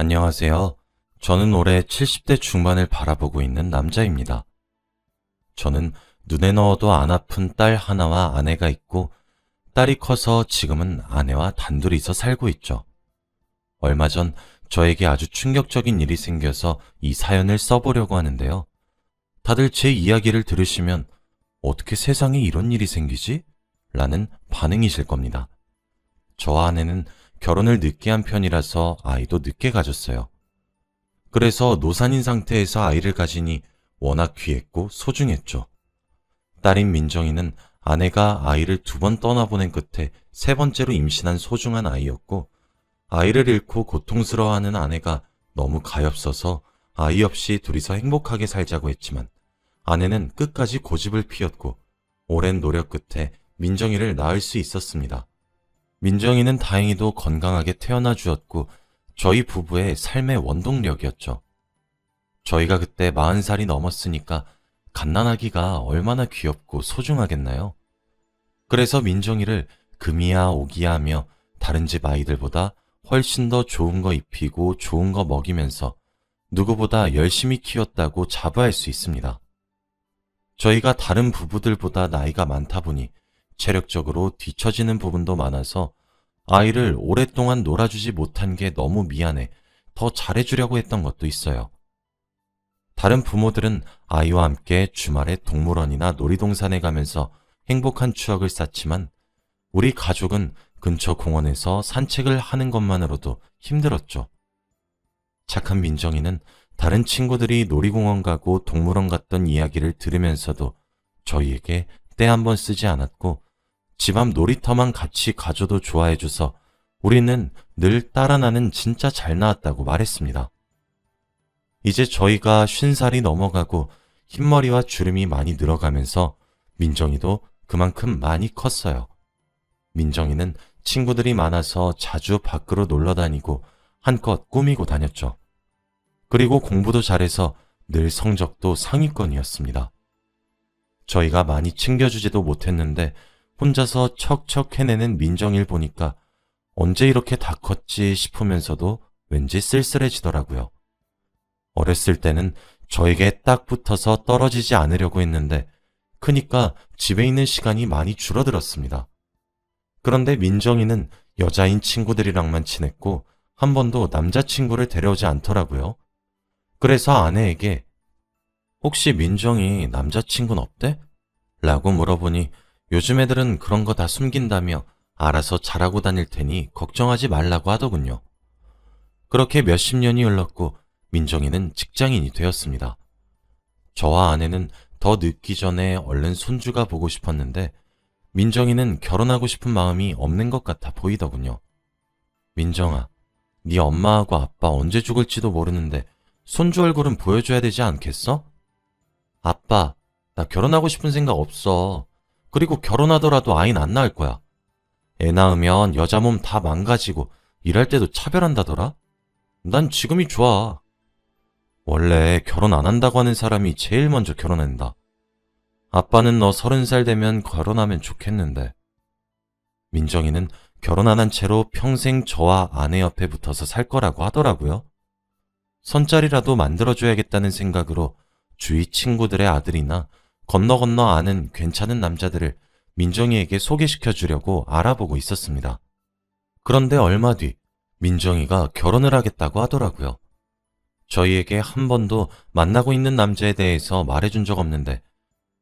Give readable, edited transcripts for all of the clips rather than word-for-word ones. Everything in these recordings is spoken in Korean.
안녕하세요. 저는 올해 70대 중반을 바라보고 있는 남자입니다. 저는 눈에 넣어도 안 아픈 딸 하나와 아내가 있고, 딸이 커서 지금은 아내와 단둘이서 살고 있죠. 얼마 전 저에게 아주 충격적인 일이 생겨서 이 사연을 써보려고 하는데요. 다들 제 이야기를 들으시면 어떻게 세상에 이런 일이 생기지? 라는 반응이실 겁니다. 저와 아내는 결혼을 늦게 한 편이라서 아이도 늦게 가졌어요. 그래서 노산인 상태에서 아이를 가지니 워낙 귀했고 소중했죠. 딸인 민정이는 아내가 아이를 2번 떠나보낸 끝에 3번째로 임신한 소중한 아이였고, 아이를 잃고 고통스러워하는 아내가 너무 가엾어서 아이 없이 둘이서 행복하게 살자고 했지만, 아내는 끝까지 고집을 피웠고 오랜 노력 끝에 민정이를 낳을 수 있었습니다. 민정이는 다행히도 건강하게 태어나 주었고 저희 부부의 삶의 원동력이었죠. 저희가 그때 40살이 넘었으니까 갓난아기가 얼마나 귀엽고 소중하겠나요? 그래서 민정이를 금이야 오기야 하며 다른 집 아이들보다 훨씬 더 좋은 거 입히고 좋은 거 먹이면서 누구보다 열심히 키웠다고 자부할 수 있습니다. 저희가 다른 부부들보다 나이가 많다 보니 체력적으로 뒤처지는 부분도 많아서 아이를 오랫동안 놀아주지 못한 게 너무 미안해 더 잘해주려고 했던 것도 있어요. 다른 부모들은 아이와 함께 주말에 동물원이나 놀이동산에 가면서 행복한 추억을 쌓지만, 우리 가족은 근처 공원에서 산책을 하는 것만으로도 힘들었죠. 착한 민정이는 다른 친구들이 놀이공원 가고 동물원 갔던 이야기를 들으면서도 저희에게 때 한 번 쓰지 않았고, 집 앞 놀이터만 같이 가줘도 좋아해줘서 우리는 늘 딸 하나는 진짜 잘 낳았다고 말했습니다. 이제 저희가 50살이 넘어가고 흰머리와 주름이 많이 늘어가면서 민정이도 그만큼 많이 컸어요. 민정이는 친구들이 많아서 자주 밖으로 놀러 다니고 한껏 꾸미고 다녔죠. 그리고 공부도 잘해서 늘 성적도 상위권이었습니다. 저희가 많이 챙겨주지도 못했는데 혼자서 척척 해내는 민정이를 보니까 언제 이렇게 다 컸지 싶으면서도 왠지 쓸쓸해지더라고요. 어렸을 때는 저에게 딱 붙어서 떨어지지 않으려고 했는데 크니까 집에 있는 시간이 많이 줄어들었습니다. 그런데 민정이는 여자인 친구들이랑만 친했고 한 번도 남자친구를 데려오지 않더라고요. 그래서 아내에게 혹시 민정이 남자친구는 없대? 라고 물어보니 요즘 애들은 그런 거 다 숨긴다며 알아서 잘하고 다닐 테니 걱정하지 말라고 하더군요. 그렇게 몇십 년이 흘렀고 민정이는 직장인이 되었습니다. 저와 아내는 더 늦기 전에 얼른 손주가 보고 싶었는데 민정이는 결혼하고 싶은 마음이 없는 것 같아 보이더군요. 민정아, 네 엄마하고 아빠 언제 죽을지도 모르는데 손주 얼굴은 보여줘야 되지 않겠어? 아빠, 나 결혼하고 싶은 생각 없어. 그리고 결혼하더라도 아이는 안 낳을 거야. 애 낳으면 여자 몸 다 망가지고 일할 때도 차별한다더라? 난 지금이 좋아. 원래 결혼 안 한다고 하는 사람이 제일 먼저 결혼한다. 아빠는 너 30살 되면 결혼하면 좋겠는데. 민정이는 결혼 안 한 채로 평생 저와 아내 옆에 붙어서 살 거라고 하더라고요. 선자리라도 만들어줘야겠다는 생각으로 주위 친구들의 아들이나 건너 아는 괜찮은 남자들을 민정이에게 소개시켜 주려고 알아보고 있었습니다. 그런데 얼마 뒤 민정이가 결혼을 하겠다고 하더라고요. 저희에게 한 번도 만나고 있는 남자에 대해서 말해준 적 없는데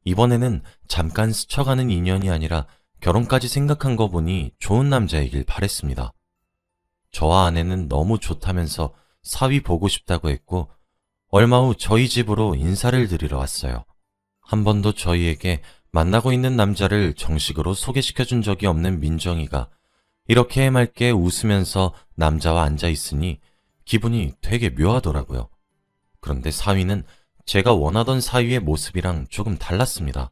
이번에는 잠깐 스쳐가는 인연이 아니라 결혼까지 생각한 거 보니 좋은 남자이길 바랬습니다. 저와 아내는 너무 좋다면서 사위 보고 싶다고 했고 얼마 후 저희 집으로 인사를 드리러 왔어요. 한 번도 저희에게 만나고 있는 남자를 정식으로 소개시켜 준 적이 없는 민정이가 이렇게 해맑게 웃으면서 남자와 앉아 있으니 기분이 되게 묘하더라고요. 그런데 사위는 제가 원하던 사위의 모습이랑 조금 달랐습니다.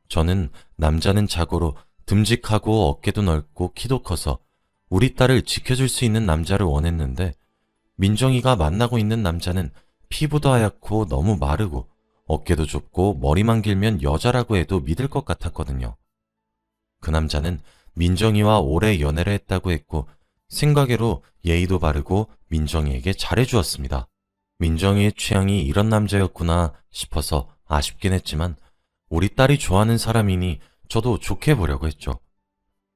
저는 남자는 자고로 듬직하고 어깨도 넓고 키도 커서 우리 딸을 지켜줄 수 있는 남자를 원했는데 민정이가 만나고 있는 남자는 피부도 하얗고 너무 마르고 어깨도 좁고 머리만 길면 여자라고 해도 믿을 것 같았거든요. 그 남자는 민정이와 오래 연애를 했다고 했고 생각외로 예의도 바르고 민정이에게 잘해주었습니다. 민정이의 취향이 이런 남자였구나 싶어서 아쉽긴 했지만 우리 딸이 좋아하는 사람이니 저도 좋게 보려고 했죠.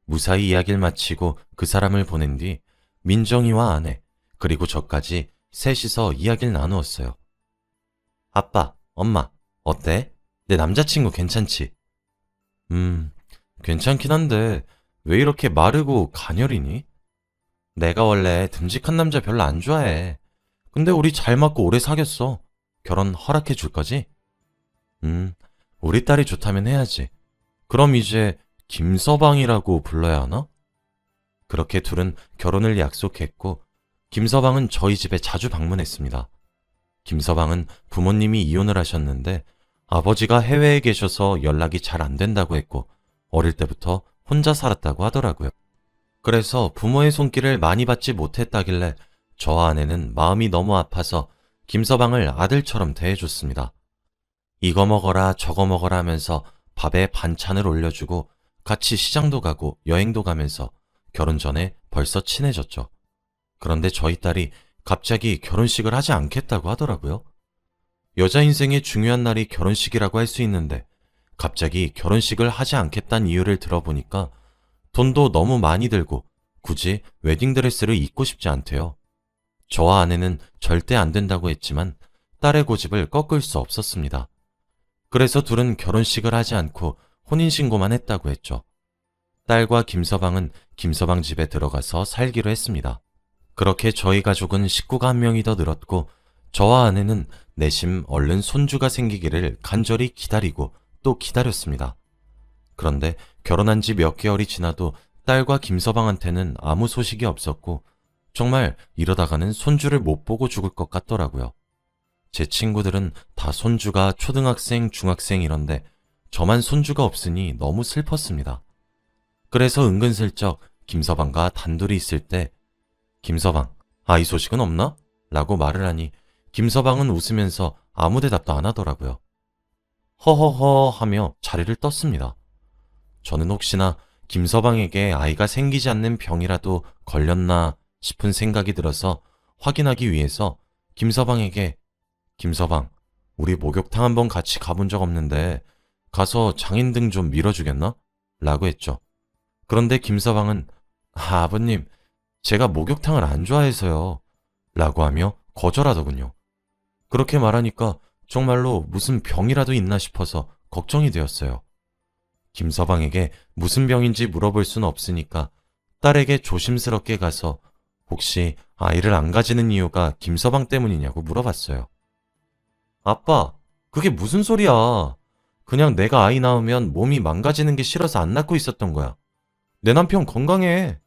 무사히 이야기를 마치고 그 사람을 보낸 뒤 민정이와 아내 그리고 저까지 셋이서 이야기를 나누었어요. 아빠, 엄마, 어때? 내 남자친구 괜찮지? 괜찮긴 한데 왜 이렇게 마르고 가녀리니? 내가 원래 듬직한 남자 별로 안 좋아해. 근데 우리 잘 맞고 오래 사귀었어. 결혼 허락해 줄 거지? 우리 딸이 좋다면 해야지. 그럼 이제 김서방이라고 불러야 하나? 그렇게 둘은 결혼을 약속했고 김서방은 저희 집에 자주 방문했습니다. 김서방은 부모님이 이혼을 하셨는데 아버지가 해외에 계셔서 연락이 잘 안 된다고 했고 어릴 때부터 혼자 살았다고 하더라고요. 그래서 부모의 손길을 많이 받지 못했다길래 저와 아내는 마음이 너무 아파서 김서방을 아들처럼 대해줬습니다. 이거 먹어라 저거 먹어라 하면서 밥에 반찬을 올려주고 같이 시장도 가고 여행도 가면서 결혼 전에 벌써 친해졌죠. 그런데 저희 딸이 갑자기 결혼식을 하지 않겠다고 하더라고요. 여자 인생의 중요한 날이 결혼식이라고 할 수 있는데 갑자기 결혼식을 하지 않겠다는 이유를 들어보니까 돈도 너무 많이 들고 굳이 웨딩드레스를 입고 싶지 않대요. 저와 아내는 절대 안 된다고 했지만 딸의 고집을 꺾을 수 없었습니다. 그래서 둘은 결혼식을 하지 않고 혼인신고만 했다고 했죠. 딸과 김서방은 김서방 집에 들어가서 살기로 했습니다. 그렇게 저희 가족은 식구가 한 명이 더 늘었고 저와 아내는 내심 얼른 손주가 생기기를 간절히 기다리고 또 기다렸습니다. 그런데 결혼한 지 몇 개월이 지나도 딸과 김서방한테는 아무 소식이 없었고 정말 이러다가는 손주를 못 보고 죽을 것 같더라고요. 제 친구들은 다 손주가 초등학생, 중학생 이런데 저만 손주가 없으니 너무 슬펐습니다. 그래서 은근슬쩍 김서방과 단둘이 있을 때 김서방, 아이 소식은 없나? 라고 말을 하니 김서방은 웃으면서 아무 대답도 안 하더라고요. 허허허 하며 자리를 떴습니다. 저는 혹시나 김서방에게 아이가 생기지 않는 병이라도 걸렸나 싶은 생각이 들어서 확인하기 위해서 김서방에게 김서방, 우리 목욕탕 한번 같이 가본 적 없는데 가서 장인등 좀 밀어주겠나? 라고 했죠. 그런데 김서방은 아버님, 제가 목욕탕을 안 좋아해서요. 라고 하며 거절하더군요. 그렇게 말하니까 정말로 무슨 병이라도 있나 싶어서 걱정이 되었어요. 김서방에게 무슨 병인지 물어볼 수는 없으니까 딸에게 조심스럽게 가서 혹시 아이를 안 가지는 이유가 김서방 때문이냐고 물어봤어요. 아빠, 그게 무슨 소리야. 그냥 내가 아이 낳으면 몸이 망가지는 게 싫어서 안 낳고 있었던 거야. 내 남편 건강해.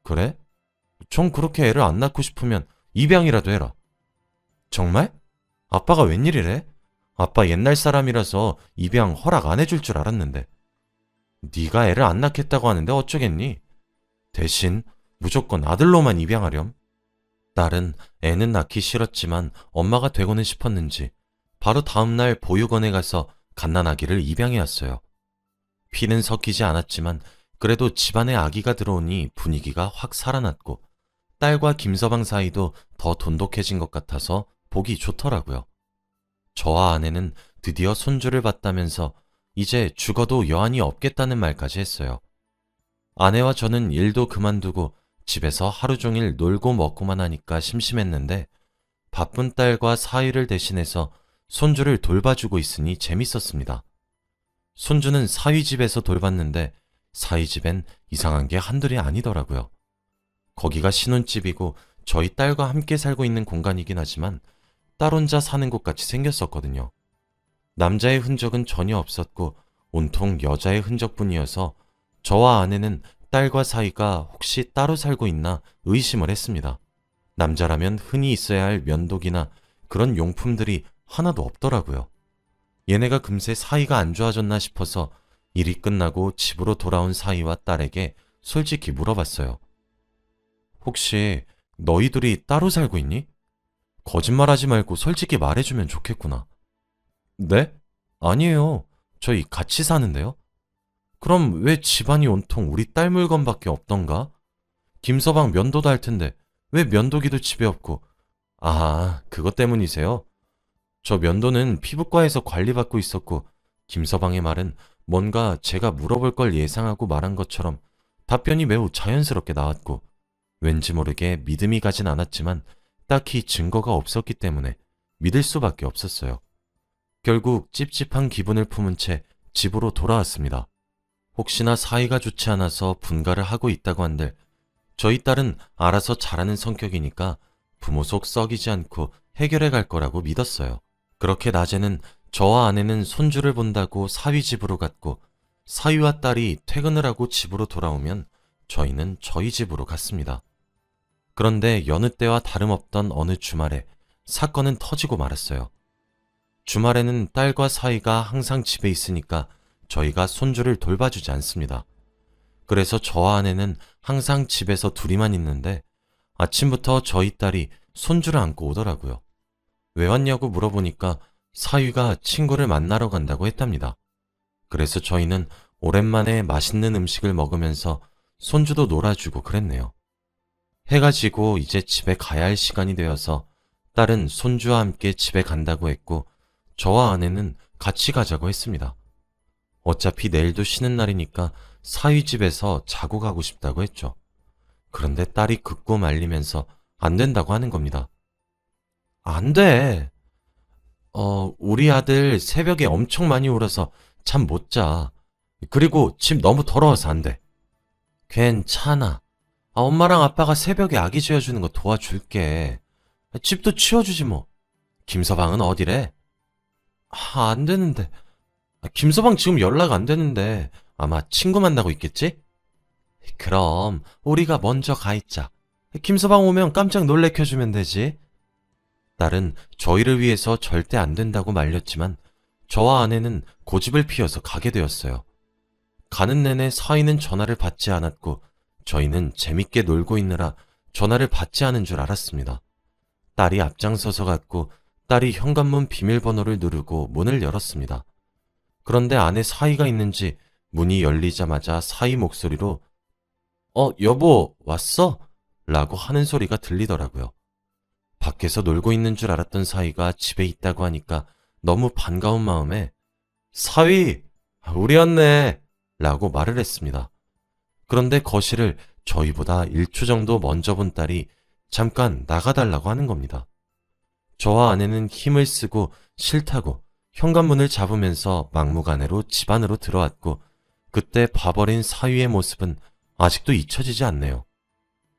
그래? 전 그렇게 애를 안 낳고 싶으면 입양이라도 해라. 정말? 아빠가 웬일이래? 아빠 옛날 사람이라서 입양 허락 안 해줄 줄 알았는데. 네가 애를 안 낳겠다고 하는데 어쩌겠니? 대신 무조건 아들로만 입양하렴. 딸은 애는 낳기 싫었지만 엄마가 되고는 싶었는지 바로 다음날 보육원에 가서 갓난아기를 입양해왔어요. 피는 섞이지 않았지만 그래도 집안에 아기가 들어오니 분위기가 확 살아났고 딸과 김서방 사이도 더 돈독해진 것 같아서 보기 좋더라고요. 저와 아내는 드디어 손주를 봤다면서 이제 죽어도 여한이 없겠다는 말까지 했어요. 아내와 저는 일도 그만두고 집에서 하루 종일 놀고 먹고만 하니까 심심했는데 바쁜 딸과 사위를 대신해서 손주를 돌봐주고 있으니 재밌었습니다. 손주는 사위 집에서 돌봤는데 사위 집엔 이상한 게 한둘이 아니더라고요. 거기가 신혼집이고 저희 딸과 함께 살고 있는 공간이긴 하지만 딸 혼자 사는 곳 같이 생겼었거든요. 남자의 흔적은 전혀 없었고 온통 여자의 흔적뿐이어서 저와 아내는 딸과 사이가 혹시 따로 살고 있나 의심을 했습니다. 남자라면 흔히 있어야 할 면도기나 그런 용품들이 하나도 없더라고요. 얘네가 금세 사이가 안 좋아졌나 싶어서 일이 끝나고 집으로 돌아온 사이와 딸에게 솔직히 물어봤어요. 혹시 너희들이 따로 살고 있니? 거짓말하지 말고 솔직히 말해주면 좋겠구나. 네? 아니에요. 저희 같이 사는데요. 그럼 왜 집안이 온통 우리 딸 물건밖에 없던가? 김서방 면도도 할 텐데 왜 면도기도 집에 없고. 아, 그것 때문이세요? 저 면도는 피부과에서 관리받고 있었고, 김서방의 말은 뭔가 제가 물어볼 걸 예상하고 말한 것처럼 답변이 매우 자연스럽게 나왔고, 왠지 모르게 믿음이 가진 않았지만 딱히 증거가 없었기 때문에 믿을 수밖에 없었어요. 결국 찝찝한 기분을 품은 채 집으로 돌아왔습니다. 혹시나 사이가 좋지 않아서 분가를 하고 있다고 한들 저희 딸은 알아서 잘하는 성격이니까 부모 속 썩이지 않고 해결해 갈 거라고 믿었어요. 그렇게 낮에는 저와 아내는 손주를 본다고 사위 집으로 갔고 사위와 딸이 퇴근을 하고 집으로 돌아오면 저희는 저희 집으로 갔습니다. 그런데 여느 때와 다름없던 어느 주말에 사건은 터지고 말았어요. 주말에는 딸과 사위가 항상 집에 있으니까 저희가 손주를 돌봐주지 않습니다. 그래서 저와 아내는 항상 집에서 둘이만 있는데 아침부터 저희 딸이 손주를 안고 오더라고요. 왜 왔냐고 물어보니까 사위가 친구를 만나러 간다고 했답니다. 그래서 저희는 오랜만에 맛있는 음식을 먹으면서 손주도 놀아주고 그랬네요. 해가 지고 이제 집에 가야 할 시간이 되어서 딸은 손주와 함께 집에 간다고 했고 저와 아내는 같이 가자고 했습니다. 어차피 내일도 쉬는 날이니까 사위 집에서 자고 가고 싶다고 했죠. 그런데 딸이 극구 말리면서 안 된다고 하는 겁니다. 안 돼. 우리 아들 새벽에 엄청 많이 울어서 잠 못 자. 그리고 집 너무 더러워서 안 돼. 괜찮아. 엄마랑 아빠가 새벽에 아기 재워주는 거 도와줄게. 집도 치워주지 뭐. 김서방은 어디래? 안 되는데. 김서방 지금 연락 안 되는데 아마 친구 만나고 있겠지? 그럼 우리가 먼저 가 있자. 김서방 오면 깜짝 놀래켜주면 되지. 딸은 저희를 위해서 절대 안 된다고 말렸지만 저와 아내는 고집을 피워서 가게 되었어요. 가는 내내 사위는 전화를 받지 않았고 저희는 재밌게 놀고 있느라 전화를 받지 않은 줄 알았습니다. 딸이 앞장서서 갔고 딸이 현관문 비밀번호를 누르고 문을 열었습니다. 그런데 안에 사위가 있는지 문이 열리자마자 사위 목소리로 여보 왔어? 라고 하는 소리가 들리더라고요. 밖에서 놀고 있는 줄 알았던 사위가 집에 있다고 하니까 너무 반가운 마음에 사위, 우리 왔네 라고 말을 했습니다. 그런데 거실을 저희보다 1초 정도 먼저 본 딸이 잠깐 나가달라고 하는 겁니다. 저와 아내는 힘을 쓰고 싫다고 현관문을 잡으면서 막무가내로 집 안으로 들어왔고 그때 봐버린 사위의 모습은 아직도 잊혀지지 않네요.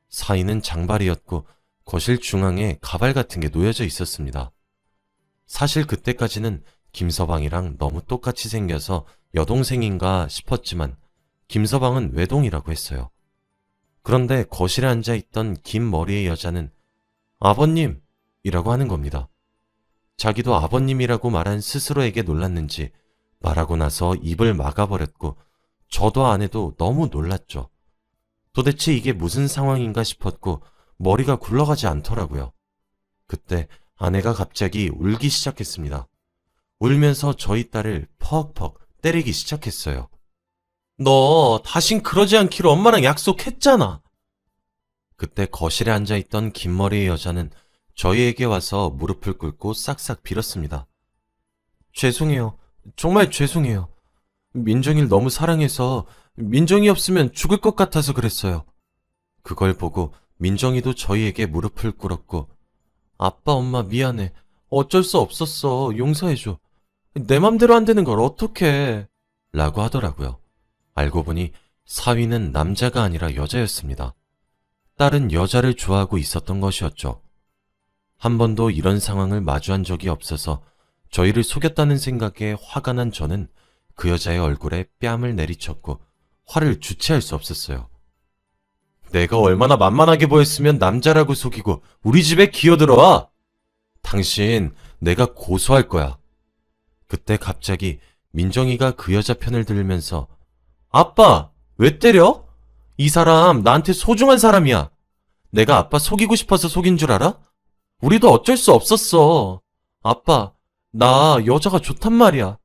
사위는 장발이었고 거실 중앙에 가발 같은 게 놓여져 있었습니다. 사실 그때까지는 김서방이랑 너무 똑같이 생겨서 여동생인가 싶었지만 김서방은 외동이라고 했어요. 그런데 거실에 앉아있던 긴 머리의 여자는 아버님이라고 하는 겁니다. 자기도 아버님이라고 말한 스스로에게 놀랐는지 말하고 나서 입을 막아버렸고 저도 아내도 너무 놀랐죠. 도대체 이게 무슨 상황인가 싶었고 머리가 굴러가지 않더라고요. 그때 아내가 갑자기 울기 시작했습니다. 울면서 저희 딸을 퍽퍽 때리기 시작했어요. 너 다신 그러지 않기로 엄마랑 약속했잖아. 그때 거실에 앉아있던 긴 머리의 여자는 저희에게 와서 무릎을 꿇고 싹싹 빌었습니다. 죄송해요. 정말 죄송해요. 민정이를 너무 사랑해서 민정이 없으면 죽을 것 같아서 그랬어요. 그걸 보고 민정이도 저희에게 무릎을 꿇었고 아빠 엄마 미안해. 어쩔 수 없었어. 용서해줘. 내 맘대로 안 되는 걸 어떡해. 라고 하더라고요. 알고 보니 사위는 남자가 아니라 여자였습니다. 딸은 여자를 좋아하고 있었던 것이었죠. 한 번도 이런 상황을 마주한 적이 없어서 저희를 속였다는 생각에 화가 난 저는 그 여자의 얼굴에 뺨을 내리쳤고 화를 주체할 수 없었어요. 내가 얼마나 만만하게 보였으면 남자라고 속이고 우리 집에 기어들어와! 당신 내가 고소할 거야. 그때 갑자기 민정이가 그 여자 편을 들면서 아빠, 왜 때려? 이 사람 나한테 소중한 사람이야. 내가 아빠 속이고 싶어서 속인 줄 알아? 우리도 어쩔 수 없었어. 아빠, 나 여자가 좋단 말이야.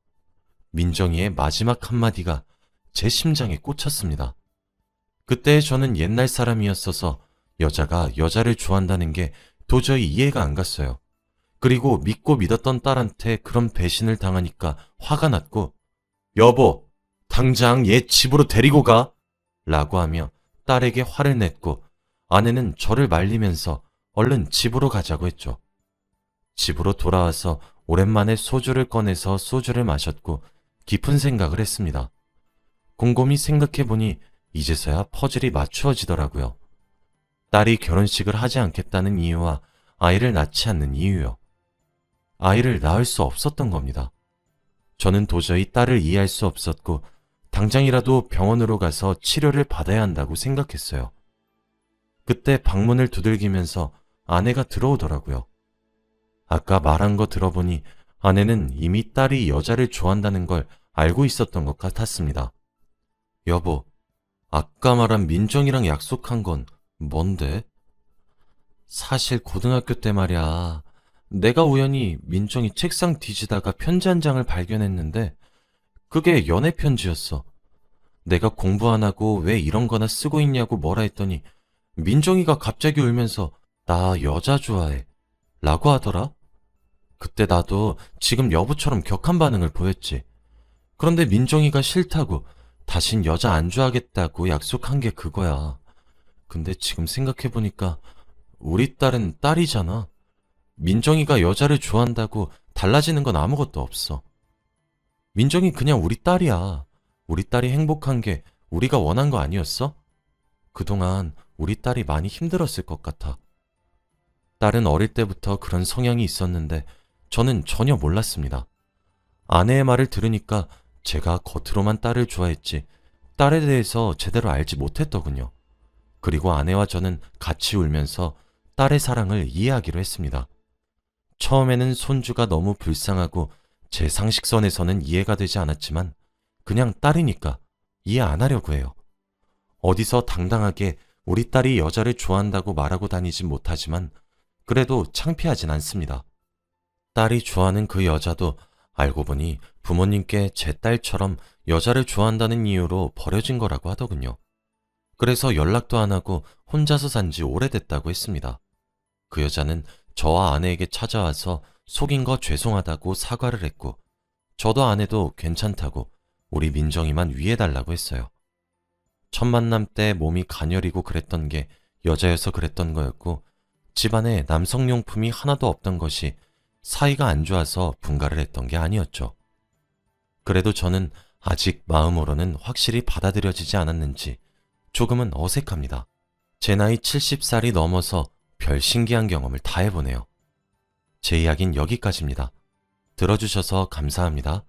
민정이의 마지막 한마디가 제 심장에 꽂혔습니다. 그때 저는 옛날 사람이었어서 여자가 여자를 좋아한다는 게 도저히 이해가 안 갔어요. 그리고 믿고 믿었던 딸한테 그런 배신을 당하니까 화가 났고, 여보, 당장 얘 집으로 데리고 가! 라고 하며 딸에게 화를 냈고, 아내는 저를 말리면서 얼른 집으로 가자고 했죠. 집으로 돌아와서 오랜만에 소주를 꺼내서 소주를 마셨고 깊은 생각을 했습니다. 곰곰이 생각해보니 이제서야 퍼즐이 맞추어지더라고요. 딸이 결혼식을 하지 않겠다는 이유와 아이를 낳지 않는 이유요. 아이를 낳을 수 없었던 겁니다. 저는 도저히 딸을 이해할 수 없었고 당장이라도 병원으로 가서 치료를 받아야 한다고 생각했어요. 그때 방문을 두들기면서 아내가 들어오더라고요. 아까 말한 거 들어보니 아내는 이미 딸이 여자를 좋아한다는 걸 알고 있었던 것 같았습니다. 여보, 아까 말한 민정이랑 약속한 건 뭔데? 사실 고등학교 때 말이야. 내가 우연히 민정이 책상 뒤지다가 편지 한 장을 발견했는데 그게 연애 편지였어. 내가 공부 안 하고 왜 이런 거나 쓰고 있냐고 뭐라 했더니 민정이가 갑자기 울면서 나 여자 좋아해 라고 하더라. 그때 나도 지금 여보처럼 격한 반응을 보였지. 그런데 민정이가 싫다고 다신 여자 안 좋아하겠다고 약속한 게 그거야. 근데 지금 생각해보니까 우리 딸은 딸이잖아. 민정이가 여자를 좋아한다고 달라지는 건 아무것도 없어. 민정이 그냥 우리 딸이야. 우리 딸이 행복한 게 우리가 원한 거 아니었어? 그동안 우리 딸이 많이 힘들었을 것 같아. 딸은 어릴 때부터 그런 성향이 있었는데 저는 전혀 몰랐습니다. 아내의 말을 들으니까 제가 겉으로만 딸을 좋아했지 딸에 대해서 제대로 알지 못했더군요. 그리고 아내와 저는 같이 울면서 딸의 사랑을 이해하기로 했습니다. 처음에는 손주가 너무 불쌍하고 제 상식선에서는 이해가 되지 않았지만 그냥 딸이니까 이해 안 하려고 해요. 어디서 당당하게 우리 딸이 여자를 좋아한다고 말하고 다니진 못하지만 그래도 창피하진 않습니다. 딸이 좋아하는 그 여자도 알고 보니 부모님께 제 딸처럼 여자를 좋아한다는 이유로 버려진 거라고 하더군요. 그래서 연락도 안 하고 혼자서 산 지 오래됐다고 했습니다. 그 여자는 저와 아내에게 찾아와서 속인 거 죄송하다고 사과를 했고 저도 아내도 괜찮다고 우리 민정이만 위해달라고 했어요. 첫 만남 때 몸이 가녀리고 그랬던 게 여자여서 그랬던 거였고 집안에 남성용품이 하나도 없던 것이 사이가 안 좋아서 분가를 했던 게 아니었죠. 그래도 저는 아직 마음으로는 확실히 받아들여지지 않았는지 조금은 어색합니다. 제 나이 70살이 넘어서 별 신기한 경험을 다 해보네요. 제 이야기는 여기까지입니다. 들어주셔서 감사합니다.